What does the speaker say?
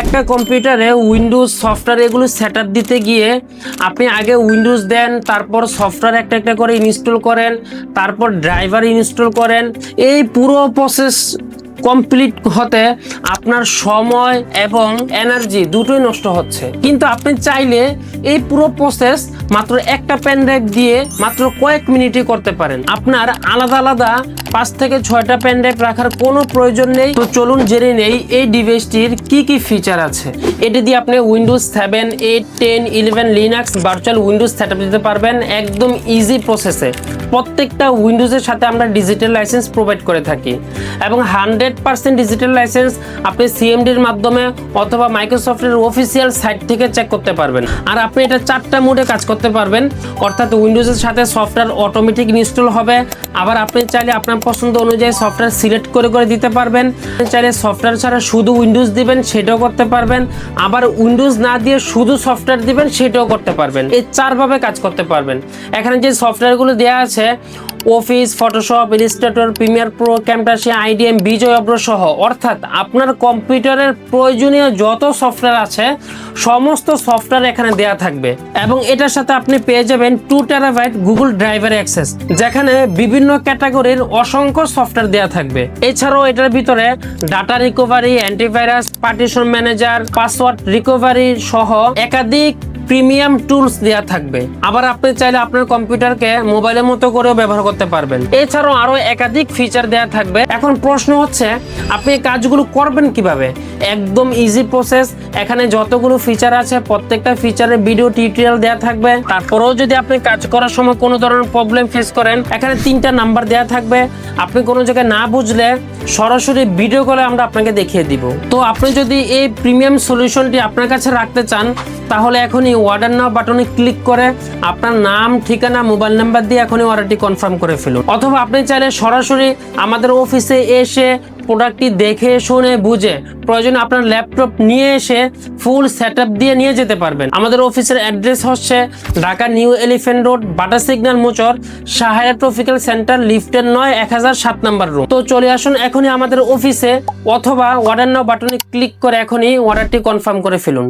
একটা কম্পিউটারে Windows software এগুলো সেটআপ দিতে গিয়ে আপনি আগে উইন্ডোজ দেন, তারপর সফটওয়্যার একটা একটা করে ইনস্টল করেন, তারপর ড্রাইভার ইনস্টল করেন। এই পুরো প্রসেস কমপ্লিট হতে আপনার সময় এবং এনার্জি দুটোই নষ্ট হচ্ছে। কিন্তু আপনি চাইলে এই পুরো প্রসেস মাত্র একটা পেন ড্রাইভ দিয়ে মাত্র কয়েক মিনিটে করতে পারেন। আপনার আলাদা আলাদা 5 থেকে 6টা পেন ড্রাইভ রাখার কোনো প্রয়োজন নেই। তো চলুন জেনে নেই এই ডিভাইসটির কি ফিচার আছে। এটি দিয়ে আপনি Windows 7, 8, 10, 11 Linux virtual Windows setup দিতে পারবেন একদম ইজি প্রসেসে। প্রত্যেকটা উইন্ডোজের সাথে আমরা ডিজিটাল লাইসেন্স প্রোভাইড করে থাকি এবং 100% ডিজিটাল লাইসেন্স আপনি সিএমডির মাধ্যমে অথবা মাইক্রোসফটের অফিসিয়াল সাইট থেকে চেক করতে পারবেন। আর আপনি এটা 4টা মোডে কাজ করতে পারবেন, অর্থাৎ উইন্ডোজের সাথে সফটওয়্যার অটোমেটিক ইনস্টল হবে। আবার আপনি চাইলে আপনার পছন্দ অনুযায়ী সফটওয়্যার সিলেক্ট করে দিতে পারবেন। চাইলে সফটওয়্যার ছাড়া শুধু উইন্ডোজ দিবেন, সেটাও করতে পারবেন। আবার উইন্ডোজ না দিয়ে শুধু সফটওয়্যার দিবেন, সেটাও করতে পারবেন। এই 4ভাবে কাজ করতে পারবেন। এখানে যে সফটওয়্যারগুলো দেওয়া আছে office, Photoshop, Illustrator, Premiere Pro, Camtasia, IDM, Bijoy অব্র সহ, অর্থাৎ আপনার কম্পিউটারের প্রয়োজনীয় যত সফটওয়্যার আছে সমস্ত সফটওয়্যার এখানে দেয়া থাকবে। এবং এটার সাথে আপনি পেয়ে যাবেন 2 টেরাবাইট গুগল ড্রাইভার অ্যাক্সেস, যেখানে বিভিন্ন ক্যাটাগরির অসংখ্য সফটওয়্যার দেয়া থাকবে। এছাড়াও এটার ভিতরে data recovery, antivirus, partition manager, password recovery সহ একাধিক প্রিমিয়াম টুলস দেওয়া থাকবে। আবার আপনি চাইলে আপনার কম্পিউটারকে মোবাইলের মতো করেও ব্যবহার করতে পারবেন। এছাড়াও আরো একাধিক ফিচার দেওয়া থাকবে। এখন প্রশ্ন হচ্ছে আপনি কাজগুলো করবেন কিভাবে? একদম ইজি প্রসেস। এখানে যতগুলো ফিচার আছে প্রত্যেকটা ফিচারের ভিডিও টিউটোরিয়াল দেওয়া থাকবে। তারপরেও যদি আপনি কাজ করার সময় কোনো ধরনের প্রবলেম ফেস করেন, এখানে 3টা নাম্বার দেওয়া থাকবে। আপনি কোনো জায়গায় না বুঝলে সরাসরি ভিডিও কলে আমরা আপনাকে দেখিয়ে দিব। তো আপনি যদি এই প্রিমিয়াম সলিউশনটি আপনার কাছে রাখতে চান, তাহলে এখনই অর্ডার নাও বাটনে ক্লিক করে আপনার নাম, ঠিকানা, মোবাইল নাম্বার দিয়ে এখনই অর্ডারটি কনফার্ম করে ফেলুন। অথবা আপনি চাইলে সরাসরি আমাদের অফিসে এসে প্রোডাক্টটি দেখে শুনে বুঝে প্রয়োজনে আপনার ল্যাপটপ নিয়ে এসে ফুল সেটআপ দিয়ে নিয়ে যেতে পারবেন। আমাদের অফিসের অ্যাড্রেস হচ্ছে Dhaka new elephant road, Bata signal মোচর, সাহায়া ট্রফিক্যাল সেন্টার, লিফটের 9, 1007 নম্বর রুম। তো চলে আসুন এখনই আমাদের অফিসে, অথবা অর্ডার নাও বাটনে ক্লিক করে এখনই অর্ডারটি কনফার্ম করে ফেলুন।